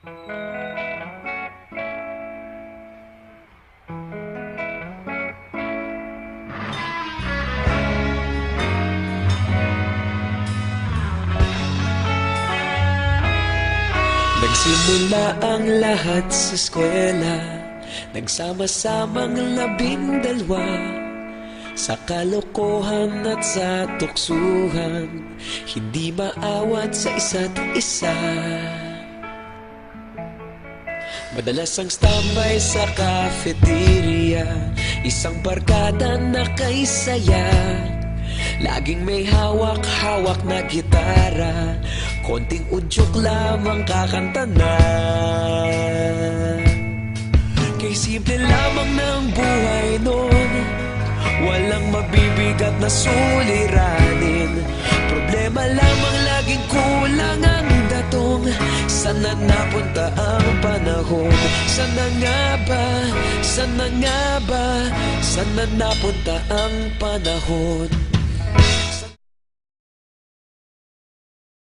Nagsimula ang lahat sa eskwela, nagsama-samang 12, sa kalokohan at sa tuksuhan, hindi maawat sa isa't isa. Madalas ang standby sa cafeteria, isang barkada na kay saya. Laging may hawak-hawak na gitara, konting udyok lamang kakanta na. Kay simple lamang ng buhay nun, walang mabibigat na suliranin. Problema lamang laging kulang ang datong. Sana napunta ang panahon? Sana nga ba? Sana nga ba? Sana napunta ang panahon?